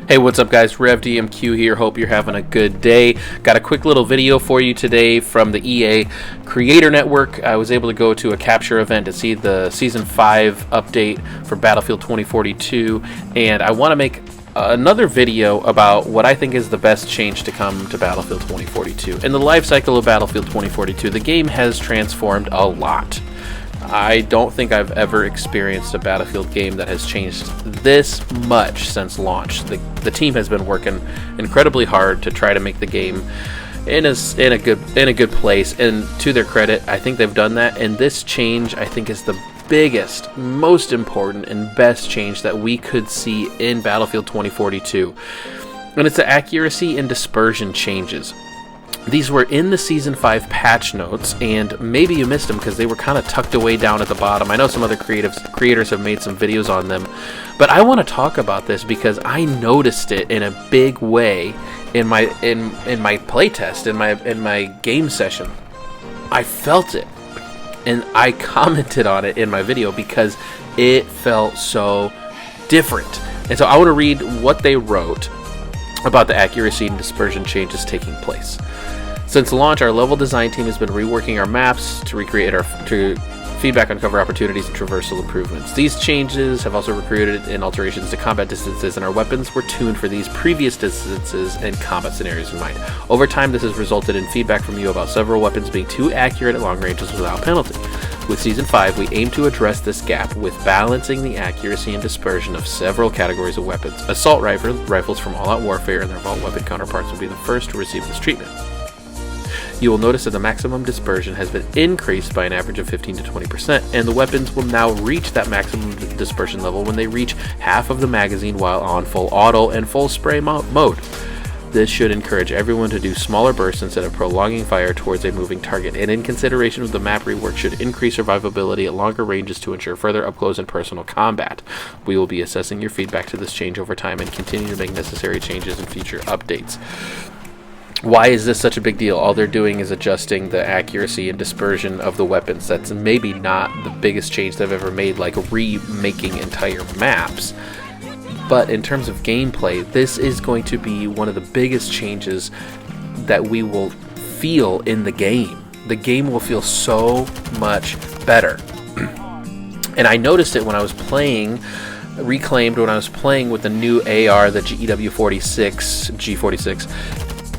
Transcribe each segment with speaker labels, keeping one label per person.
Speaker 1: Hey, what's up guys? RevDMQ here. Hope you're having a good day. Got a quick little video for you today from the EA Creator Network. I was able to go to a capture event to see the Season 5 update for Battlefield 2042, and I want to make another video about what I think is the best change to come to Battlefield 2042. In the life cycle of Battlefield 2042, the game has transformed a lot. I don't think I've ever experienced a Battlefield game that has changed this much since launch. The team has been working incredibly hard to try to make the game in a good place, and to their credit, I think they've done that. And this change, I think, is the biggest, most important, and best change that we could see in Battlefield 2042. And it's the accuracy and dispersion changes. These were in the Season 5 patch notes, and maybe you missed them because they were kind of tucked away down at the bottom. I know some other creators have made some videos on them, but I want to talk about this because I noticed it in a big way in my playtest, in my game session. I felt it, and I commented on it in my video because it felt so different. And so I want to read what they wrote about the accuracy and dispersion changes taking place. Since launch, our level design team has been reworking our maps to recreate to feedback on cover opportunities and traversal improvements. These changes have also recruited in alterations to combat distances, and our weapons were tuned for these previous distances and combat scenarios in mind. Over time, this has resulted in feedback from you about several weapons being too accurate at long ranges without penalty. With Season 5, we aim to address this gap with balancing the accuracy and dispersion of several categories of weapons. Assault rifles from All Out Warfare and their vault weapon counterparts will be the first to receive this treatment. You will notice that the maximum dispersion has been increased by an average of 15 to 20%, and the weapons will now reach that maximum dispersion level when they reach half of the magazine while on full auto and full spray mode. This should encourage everyone to do smaller bursts instead of prolonging fire towards a moving target, and in consideration of the map rework, should increase survivability at longer ranges to ensure further up-close and personal combat. We will be assessing your feedback to this change over time and continue to make necessary changes in future updates. Why is this such a big deal? All they're doing is adjusting the accuracy and dispersion of the weapons. That's maybe not the biggest change they've ever made, like remaking entire maps. But in terms of gameplay, this is going to be one of the biggest changes that we will feel in the game. The game will feel so much better. And I noticed it when I was playing Reclaimed, when I was playing with the new AR, the G46.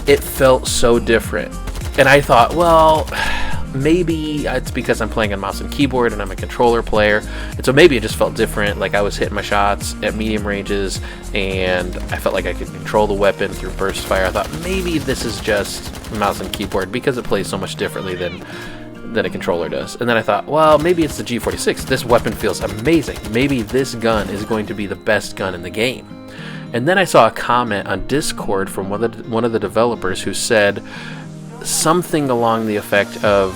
Speaker 1: It felt so different. And I thought, well, maybe it's because I'm playing on mouse and keyboard and I'm a controller player, and so maybe it just felt different. Like I was hitting my shots at medium ranges and I felt like I could control the weapon through burst fire. I thought maybe this is just mouse and keyboard because it plays so much differently than a controller does. And then I thought, well, maybe it's the G46. This weapon feels amazing. Maybe this gun is going to be the best gun in the game. And then I saw a comment on Discord from one of the developers who said something along the effect of,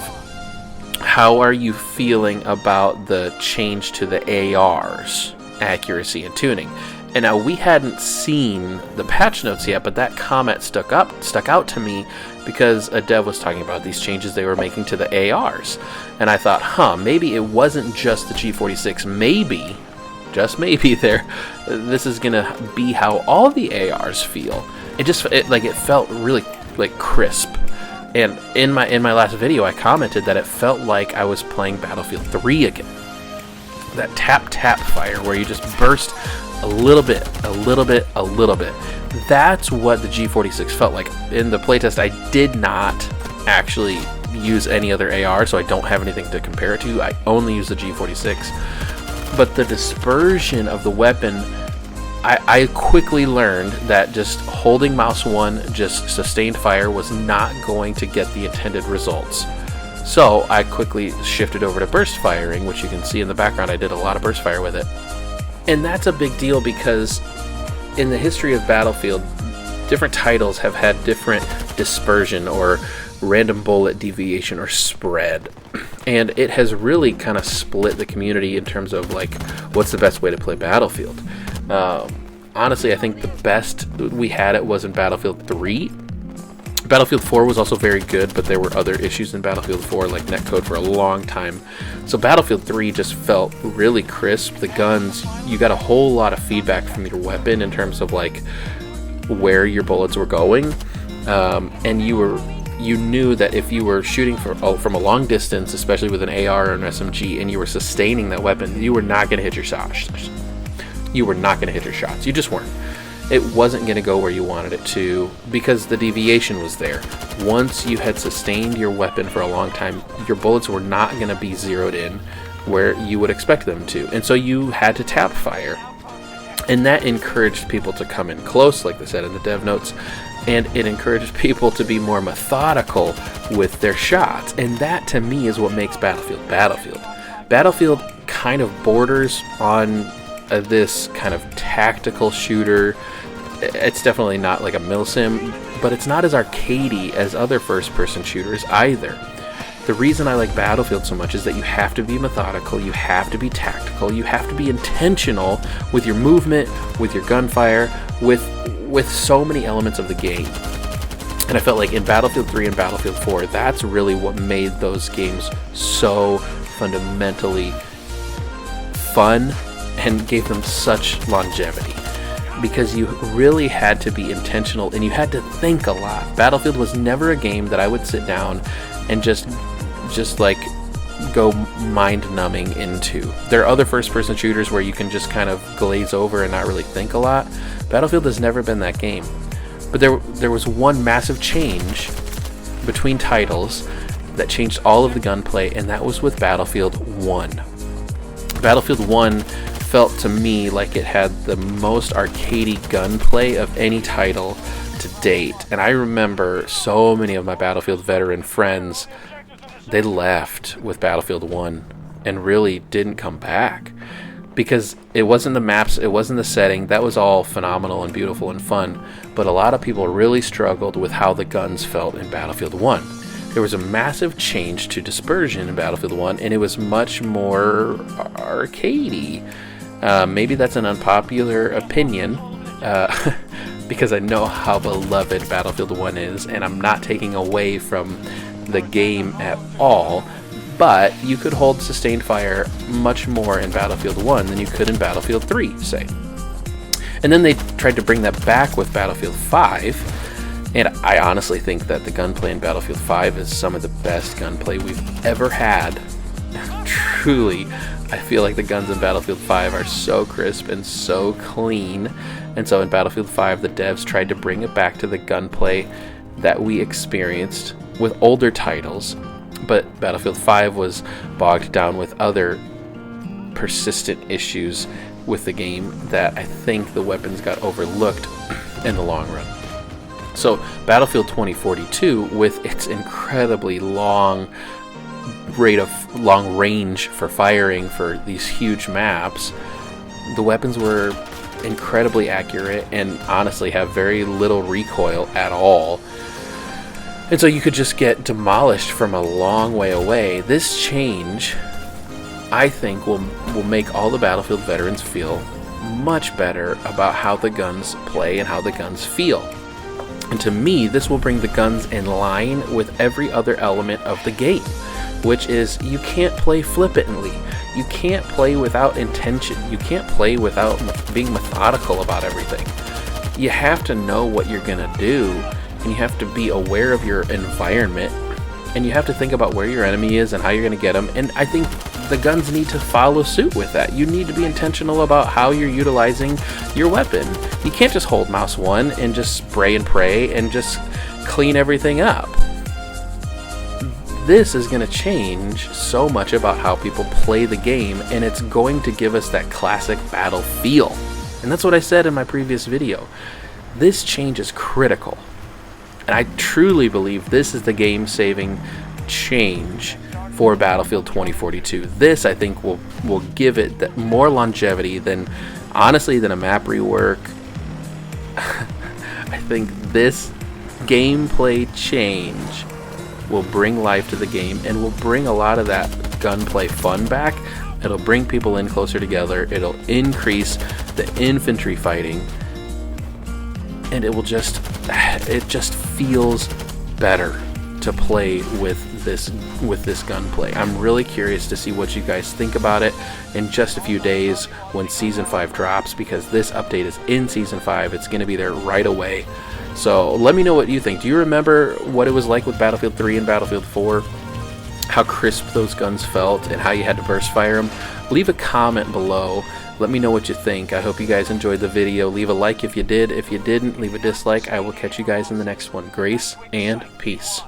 Speaker 1: how are you feeling about the change to the AR's accuracy and tuning? And now we hadn't seen the patch notes yet, but that comment stuck out to me because a dev was talking about these changes they were making to the ARs. And I thought, maybe it wasn't just the G46. Maybe, just maybe, this is gonna be how all the ARs feel. It felt really like crisp. And in my last video, I commented that it felt like I was playing Battlefield 3 again. That tap fire where you just burst a little bit. That's what the G46 felt like. In the playtest, I did not actually use any other AR, so I don't have anything to compare it to. I only use the G46. But the dispersion of the weapon, I quickly learned that just holding mouse 1, just sustained fire, was not going to get the intended results. So I quickly shifted over to burst firing, which you can see in the background. I did a lot of burst fire with it. And that's a big deal because in the history of Battlefield, different titles have had different dispersion or random bullet deviation or spread. And it has really kind of split the community in terms of like what's the best way to play Battlefield. Honestly, I think the best we had it was in Battlefield 3. Battlefield 4 was also very good, but there were other issues in Battlefield 4, like netcode for a long time. So Battlefield 3 just felt really crisp. The guns, you got a whole lot of feedback from your weapon in terms of like where your bullets were going, and you knew that if you were shooting from a long distance, especially with an AR or an SMG, and you were sustaining that weapon, you were not going to hit your shots. You were not going to hit your shots. You just weren't. It wasn't going to go where you wanted it to because the deviation was there. Once you had sustained your weapon for a long time, your bullets were not going to be zeroed in where you would expect them to. And so you had to tap fire. And that encouraged people to come in close, like they said in the dev notes. And it encouraged people to be more methodical with their shots. And that, to me, is what makes Battlefield Battlefield. Battlefield kind of borders on this kind of tactical shooter. It's definitely not like a milsim, but it's not as arcadey as other first-person shooters either. The reason I like Battlefield so much is that you have to be methodical, you have to be tactical, you have to be intentional with your movement, with your gunfire, with so many elements of the game. And I felt like in Battlefield 3 and Battlefield 4, that's really what made those games so fundamentally fun and gave them such longevity, because you really had to be intentional and you had to think a lot. Battlefield was never a game that I would sit down and just like go mind-numbing into. There are other first-person shooters where you can just kind of glaze over and not really think a lot. Battlefield has never been that game. But there was one massive change between titles that changed all of the gunplay, and that was with Battlefield 1. Battlefield 1 felt to me like it had the most arcadey gunplay of any title to date. And I remember so many of my Battlefield veteran friends, they left with Battlefield 1 and really didn't come back because it wasn't the maps, it wasn't the setting. That was all phenomenal and beautiful and fun, but a lot of people really struggled with how the guns felt in Battlefield 1. There was a massive change to dispersion in Battlefield 1, and it was much more arcadey. Maybe that's an unpopular opinion, because I know how beloved Battlefield 1 is, and I'm not taking away from the game at all, but you could hold sustained fire much more in Battlefield 1 than you could in Battlefield 3, say. And then they tried to bring that back with Battlefield 5, and I honestly think that the gunplay in Battlefield 5 is some of the best gunplay we've ever had. Truly, I feel like the guns in Battlefield 5 are so crisp and so clean. And so in Battlefield 5, the devs tried to bring it back to the gunplay that we experienced with older titles. But Battlefield 5 was bogged down with other persistent issues with the game that I think the weapons got overlooked in the long run. So Battlefield 2042, with its incredibly long range for firing for these huge maps, the weapons were incredibly accurate and honestly have very little recoil at all. And so you could just get demolished from a long way away. This change, I think, will make all the Battlefield veterans feel much better about how the guns play and how the guns feel. And to me, this will bring the guns in line with every other element of the game, which is you can't play flippantly. You can't play without intention. You can't play without being methodical about everything. You have to know what you're going to do, and you have to be aware of your environment, and you have to think about where your enemy is and how you're going to get them. And I think the guns need to follow suit with that. You need to be intentional about how you're utilizing your weapon. You can't just hold mouse 1 and just spray and pray and just clean everything up. This is going to change so much about how people play the game, and it's going to give us that classic battle feel. And that's what I said in my previous video. This change is critical. And I truly believe this is the game-saving change for Battlefield 2042. This, I think, will give it more longevity than, honestly, than a map rework. I think this gameplay change will bring life to the game and will bring a lot of that gunplay fun back. It'll bring people in closer together. It'll increase the infantry fighting, and it just feels better to play with this gunplay. I'm really curious to see what you guys think about it in just a few days when Season 5 drops, because this update is in Season 5. It's going to be there right away. So let me know what you think. Do you remember what it was like with Battlefield 3 and Battlefield 4? How crisp those guns felt and how you had to burst fire them? Leave a comment below. Let me know what you think. I hope you guys enjoyed the video. Leave a like if you did. If you didn't, leave a dislike. I will catch you guys in the next one. Grace and peace.